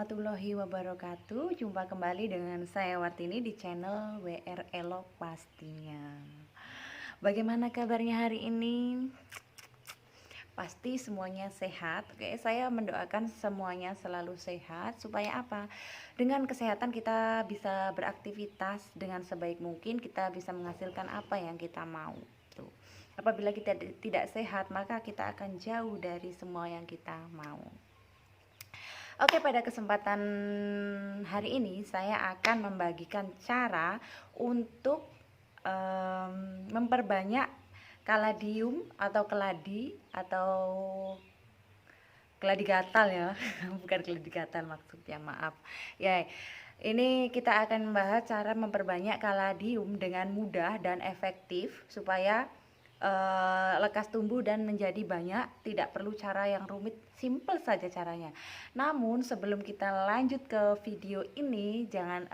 warahmatullahi wabarakatuh. Jumpa kembali dengan saya Wartini di channel WR Elok pastinya. Bagaimana kabarnya hari ini? Pasti semuanya sehat. Oke, saya mendoakan semuanya selalu sehat supaya apa? Dengan kesehatan kita bisa beraktivitas dengan sebaik mungkin, kita bisa menghasilkan apa yang kita mau. Tuh. Apabila kita tidak sehat, maka kita akan jauh dari semua yang kita mau. Oke, pada kesempatan hari ini saya akan membagikan cara untuk memperbanyak kaladium atau keladi gatal ya. Bukan keladi gatal maksudnya, maaf ya. Ini kita akan membahas cara memperbanyak kaladium dengan mudah dan efektif supaya lekas tumbuh dan menjadi banyak. Tidak perlu cara yang rumit, simple saja caranya. Namun sebelum kita lanjut ke video ini, jangan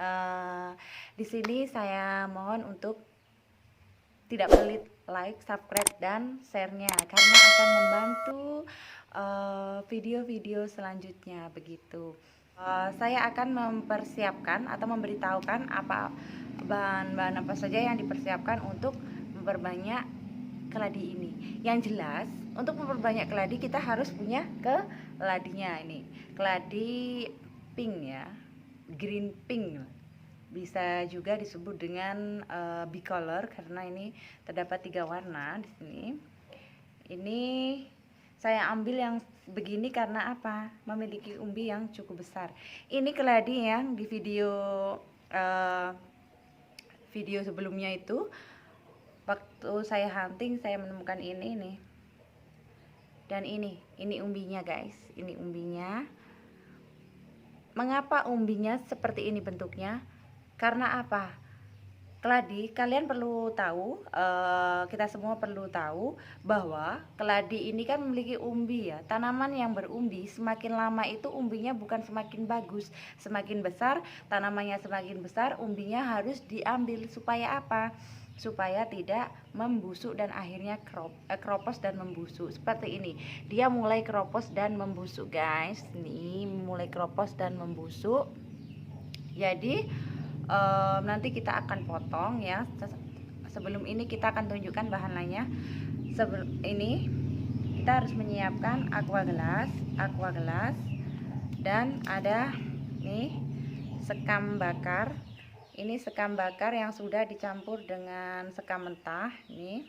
di sini saya mohon untuk tidak pelit like, subscribe dan share-nya karena akan membantu video-video selanjutnya begitu. Saya akan mempersiapkan atau memberitahukan apa bahan-bahan apa saja yang dipersiapkan untuk memperbanyak keladi ini. Yang jelas, untuk memperbanyak keladi kita harus punya keladinya. Ini keladi pink ya, green pink, bisa juga disebut dengan bicolor karena ini terdapat 3 warna di sini. Ini saya ambil yang begini karena apa? Memiliki umbi yang cukup besar. Ini keladi yang di video sebelumnya itu, waktu saya hunting saya menemukan ini nih. Dan ini umbinya guys, ini umbinya. Mengapa umbinya seperti ini bentuknya? Karena apa? Keladi, kalian perlu tahu, kita semua perlu tahu bahwa keladi ini kan memiliki umbi ya. Tanaman yang berumbi semakin lama itu umbinya bukan semakin bagus, semakin besar tanamannya, semakin besar umbinya harus diambil supaya apa? Supaya tidak membusuk dan akhirnya keropos dan membusuk seperti ini. Dia mulai keropos dan membusuk guys. Nih mulai keropos dan membusuk. Jadi nanti kita akan potong ya. Sebelum ini kita akan tunjukkan bahan lainnya. Sebelum ini kita harus menyiapkan aqua gelas dan ada nih sekam bakar. Ini sekam bakar yang sudah dicampur dengan sekam mentah nih.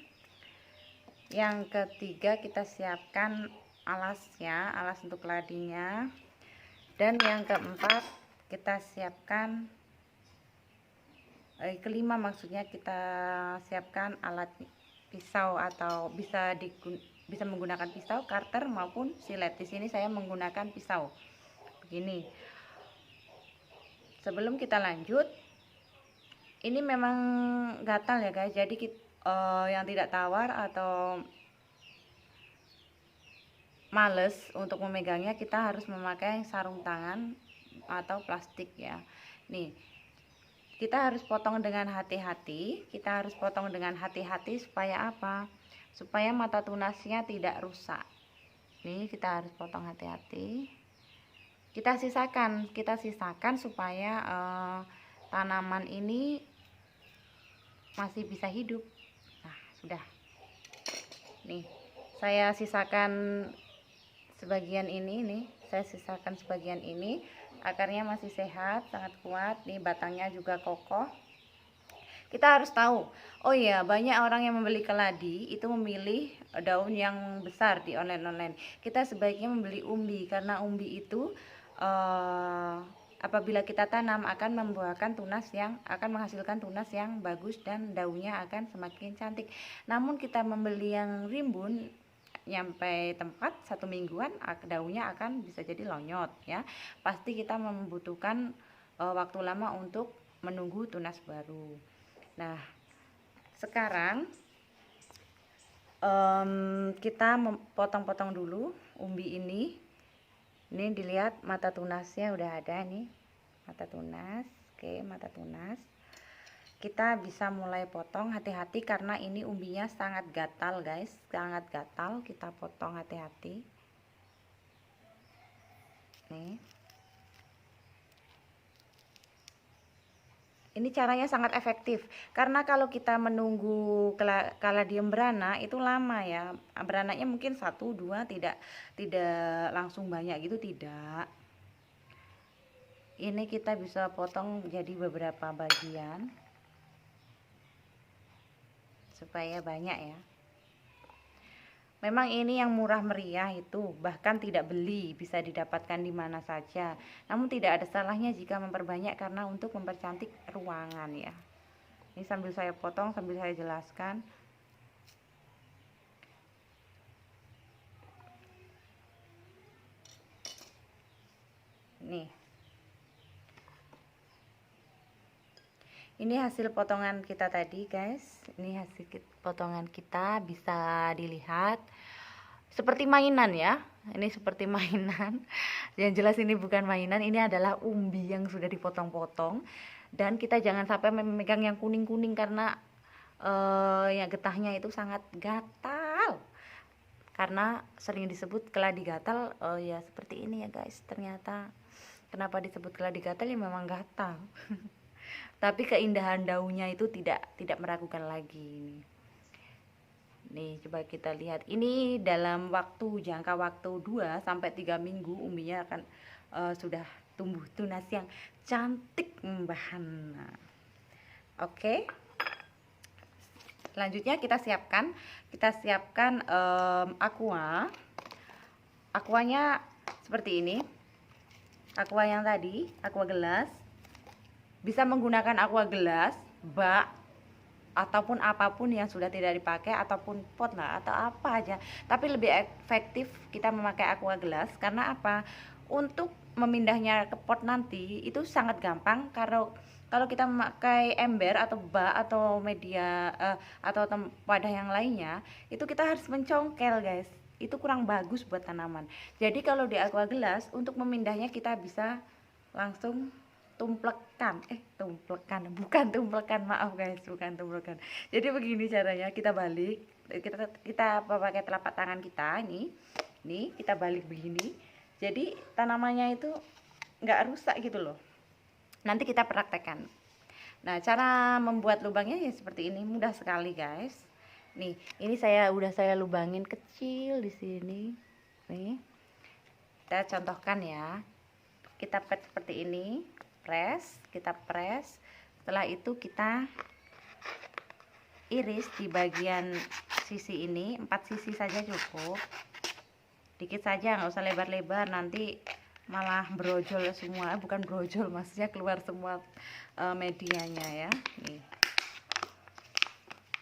Yang ketiga kita siapkan alasnya, alas untuk keladinya. Dan yang keempat kita siapkan kelima maksudnya kita siapkan alat pisau atau bisa menggunakan pisau, cutter maupun silet. Di sini saya menggunakan pisau. Begini. Sebelum kita lanjut, ini memang gatal ya guys. Jadi yang tidak tawar atau males untuk memegangnya, kita harus memakai sarung tangan atau plastik ya. Nih, kita harus potong dengan hati-hati. Supaya apa? Supaya mata tunasnya tidak rusak. Nih kita harus potong hati-hati. Kita sisakan supaya tanaman ini masih bisa hidup. Nah sudah. Nih saya sisakan sebagian ini nih. Akarnya masih sehat, sangat kuat. Nih batangnya juga kokoh. Kita harus tahu, oh iya, banyak orang yang membeli keladi itu memilih daun yang besar di online. Kita sebaiknya membeli umbi karena umbi itu apabila kita tanam akan menghasilkan tunas yang bagus dan daunnya akan semakin cantik. Namun kita membeli yang rimbun, nyampe tempat 1 mingguan daunnya akan bisa jadi lonyot ya. Pasti kita membutuhkan waktu lama untuk menunggu tunas baru. Nah sekarang kita potong-potong dulu umbi ini. Ini dilihat mata tunasnya udah ada nih, mata tunas. Oke, mata tunas. Kita bisa mulai potong, hati-hati karena ini umbinya sangat gatal guys, sangat gatal. Kita potong hati-hati nih. Ini caranya sangat efektif karena kalau kita menunggu kaladium beranak itu lama ya. Beranaknya mungkin 1 2, tidak langsung banyak gitu, tidak. Ini kita bisa potong jadi beberapa bagian supaya banyak ya. Memang ini yang murah meriah itu, bahkan tidak beli, bisa didapatkan di mana saja. Namun tidak ada salahnya jika memperbanyak karena untuk mempercantik ruangan ya. Ini sambil saya potong, sambil saya jelaskan. Nih. Ini hasil potongan kita tadi, guys. Ini hasil potongan kita, bisa dilihat seperti mainan ya. Ini seperti mainan. Yang jelas ini bukan mainan, ini adalah umbi yang sudah dipotong-potong. Dan kita jangan sampai memegang yang kuning-kuning karena ya getahnya itu sangat gatal. Karena sering disebut keladi gatal, ya seperti ini ya guys. Ternyata kenapa disebut keladi gatal, ya memang gatal. Tapi keindahan daunnya itu tidak meragukan lagi. Nih coba kita lihat, ini dalam jangka waktu 2 sampai 3 minggu umbinya akan sudah tumbuh tunas yang cantik membahan. Oke. Selanjutnya kita siapkan aquanya seperti ini. Aqua yang tadi, aqua gelas. Bisa menggunakan aqua gelas, bak, ataupun apapun yang sudah tidak dipakai, ataupun pot lah, atau apa aja. Tapi lebih efektif kita memakai aqua gelas, karena apa? Untuk memindahnya ke pot nanti itu sangat gampang. Kalau kita memakai ember atau bak atau media atau wadah yang lainnya, itu kita harus mencongkel guys. Itu kurang bagus buat tanaman. Jadi kalau di aqua gelas, untuk memindahnya kita bisa langsung tumplekan, bukan tumplekan, maaf guys, bukan tumplekan. Jadi begini caranya, kita balik, kita pakai telapak tangan kita nih kita balik begini. Jadi tanamannya itu nggak rusak gitu loh. Nanti kita praktekkan. Nah, cara membuat lubangnya ya seperti ini, mudah sekali guys. Nih, ini udah saya lubangin kecil di sini. Nih, kita contohkan ya. Kita pet seperti ini. Kita press, setelah itu kita iris di bagian sisi ini, 4 sisi saja cukup, dikit saja, nggak usah lebar-lebar, nanti malah brojol semua, bukan brojol, maksudnya keluar semua medianya ya. Nih,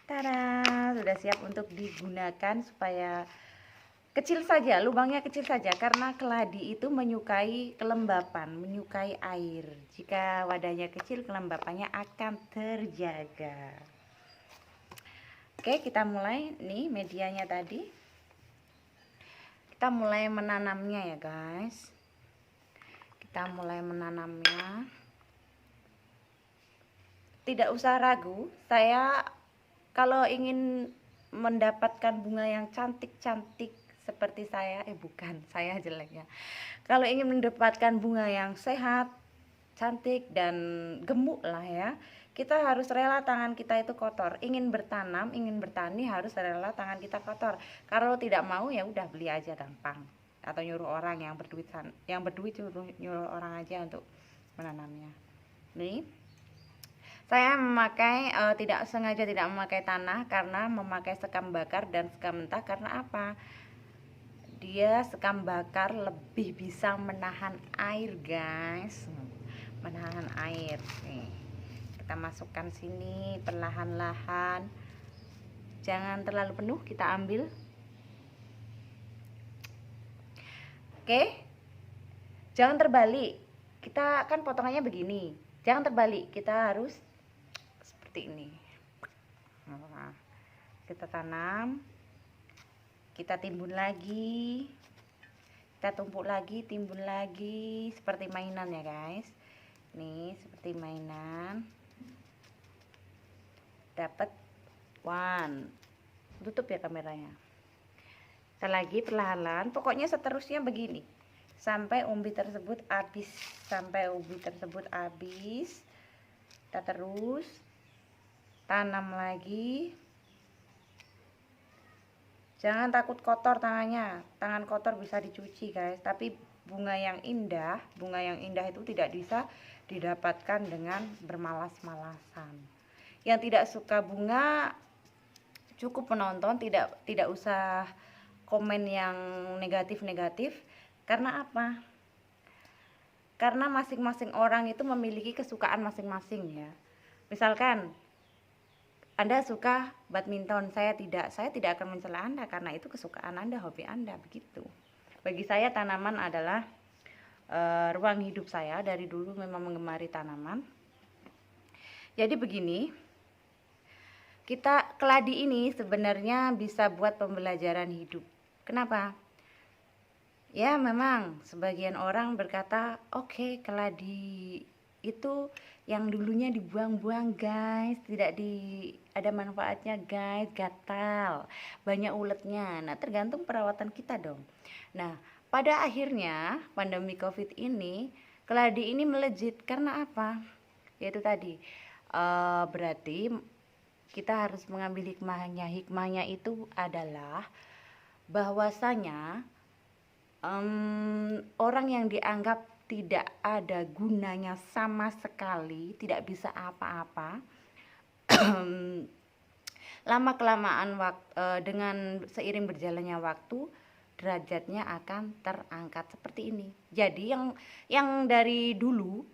tada, sudah siap untuk digunakan. Supaya kecil saja, lubangnya kecil saja, karena keladi itu menyukai kelembapan, menyukai air. Jika wadahnya kecil, kelembapannya akan terjaga. Oke, kita mulai. Nih medianya tadi, kita mulai menanamnya ya guys. Kita mulai menanamnya, tidak usah ragu. Saya kalau ingin mendapatkan bunga yang cantik-cantik seperti saya, bukan, saya jelek ya. Kalau ingin mendapatkan bunga yang sehat, cantik, dan gemuk lah ya, kita harus rela tangan kita itu kotor. Ingin bertanam, ingin bertani, harus rela tangan kita kotor. Kalau tidak mau ya udah beli aja, gampang. Atau nyuruh orang yang berduit nyuruh orang aja untuk menanamnya. Nih, saya memakai tidak sengaja tidak memakai tanah, karena memakai sekam bakar dan sekam mentah. Karena apa? Dia sekam bakar lebih bisa menahan air guys, menahan air. Nih, kita masukkan sini perlahan-lahan, jangan terlalu penuh, kita ambil. Oke, jangan terbalik, kita kan potongannya begini, jangan terbalik, kita harus seperti ini. Nah, kita tanam, kita timbun lagi, kita tumpuk lagi, timbun lagi, seperti mainan ya guys. Nih, seperti mainan. Dapat one. Tutup ya kameranya. Kita lagi perlahan-lahan, pokoknya seterusnya begini sampai umbi tersebut habis, Kita terus tanam lagi. Jangan takut kotor tangannya, tangan kotor bisa dicuci guys. Tapi bunga yang indah itu tidak bisa didapatkan dengan bermalas-malasan. Yang tidak suka bunga cukup menonton, tidak usah komen yang negatif-negatif. Karena apa? Karena masing-masing orang itu memiliki kesukaan masing-masing ya. Misalkan Anda suka badminton, saya tidak akan mencela Anda karena itu kesukaan Anda, hobi Anda, begitu. Bagi saya tanaman adalah ruang hidup saya, dari dulu memang menggemari tanaman. Jadi begini, keladi ini sebenarnya bisa buat pembelajaran hidup. Kenapa? Ya memang sebagian orang berkata, oke, keladi itu yang dulunya dibuang-buang guys, tidak ada manfaatnya guys, gatal, banyak uletnya. Nah tergantung perawatan kita dong. Nah pada akhirnya pandemi COVID ini, keladi ini melejit karena apa? Yaitu tadi, berarti kita harus mengambil hikmahnya. Hikmahnya itu adalah bahwasanya orang yang dianggap tidak ada gunanya sama sekali, tidak bisa apa-apa, lama-kelamaan dengan seiring berjalannya waktu, derajatnya akan terangkat seperti ini. Jadi yang dari dulu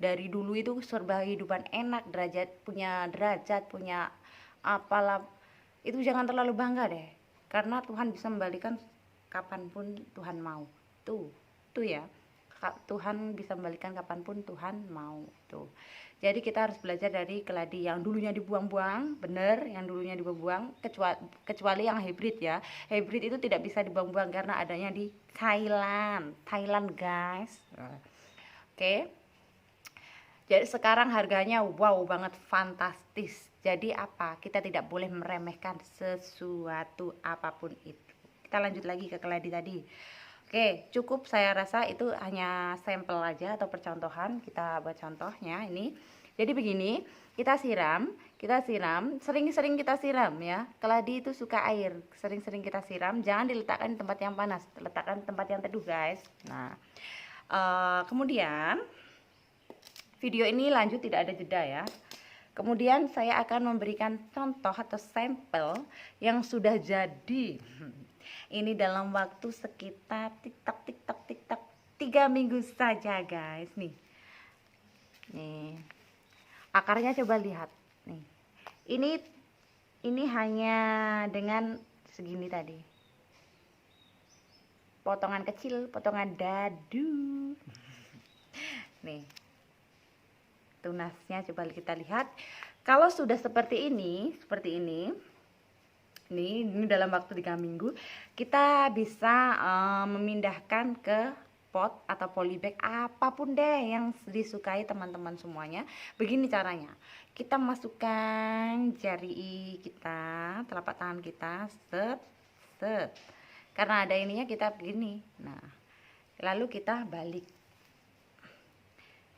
itu serba kehidupan enak, punya derajat, punya apalah, itu jangan terlalu bangga deh, karena Tuhan bisa membalikan kapanpun Tuhan mau. Tuh ya, Tuhan bisa membalikan kapanpun Tuhan mau tuh. Jadi kita harus belajar dari keladi yang dulunya dibuang-buang, bener, yang dulunya dibuang, kecuali yang hybrid ya. Hybrid itu tidak bisa dibuang-buang karena adanya di Thailand guys. Oke. Jadi sekarang harganya wow banget, fantastis. Jadi apa? Kita tidak boleh meremehkan sesuatu apapun itu. Kita lanjut lagi ke keladi tadi. Oke, cukup, saya rasa itu hanya sampel aja atau percontohan. Kita buat contohnya ini. Jadi begini, kita siram, sering-sering kita siram ya. Keladi itu suka air, sering-sering kita siram. Jangan diletakkan di tempat yang panas, letakkan di tempat yang teduh guys. Nah, kemudian video ini lanjut, tidak ada jeda ya. Kemudian saya akan memberikan contoh atau sampel yang sudah jadi. Ini dalam waktu sekitar tik-tak 3 minggu saja guys. Nih akarnya coba lihat nih. Ini hanya dengan segini tadi, potongan kecil, potongan dadu. Nih tunasnya coba kita lihat. Kalau sudah seperti ini dalam waktu 3 minggu kita bisa memindahkan ke pot atau polybag, apapun deh yang disukai teman-teman semuanya. Begini caranya, kita masukkan jari kita, telapak tangan kita, set, karena ada ininya kita begini. Nah lalu kita balik,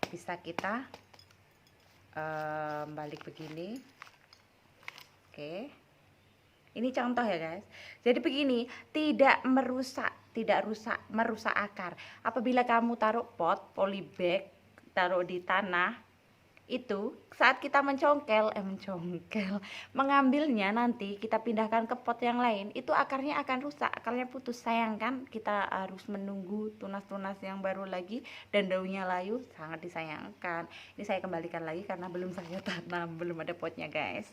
bisa kita balik begini. Oke, ini contoh ya guys. Jadi begini, tidak merusak akar. Apabila kamu taruh pot polybag, taruh di tanah, itu saat kita mengambilnya, nanti kita pindahkan ke pot yang lain, itu akarnya akan rusak, akarnya putus. Sayang kan, kita harus menunggu tunas-tunas yang baru lagi dan daunnya layu, sangat disayangkan. Ini saya kembalikan lagi karena belum saya tanam, belum ada potnya guys.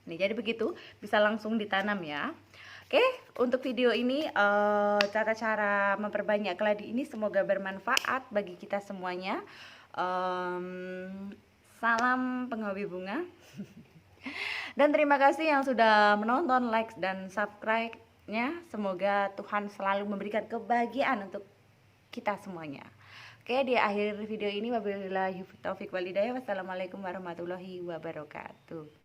Nih jadi begitu, bisa langsung ditanam ya. Oke, untuk video ini cara-cara memperbanyak keladi ini semoga bermanfaat bagi kita semuanya. Salam penghobi bunga. Dan terima kasih yang sudah menonton, like dan subscribe-nya. Semoga Tuhan selalu memberikan kebahagiaan untuk kita semuanya. Oke, di akhir video ini wabillahi taufiq walhidayah. Wassalamualaikum warahmatullahi wabarakatuh.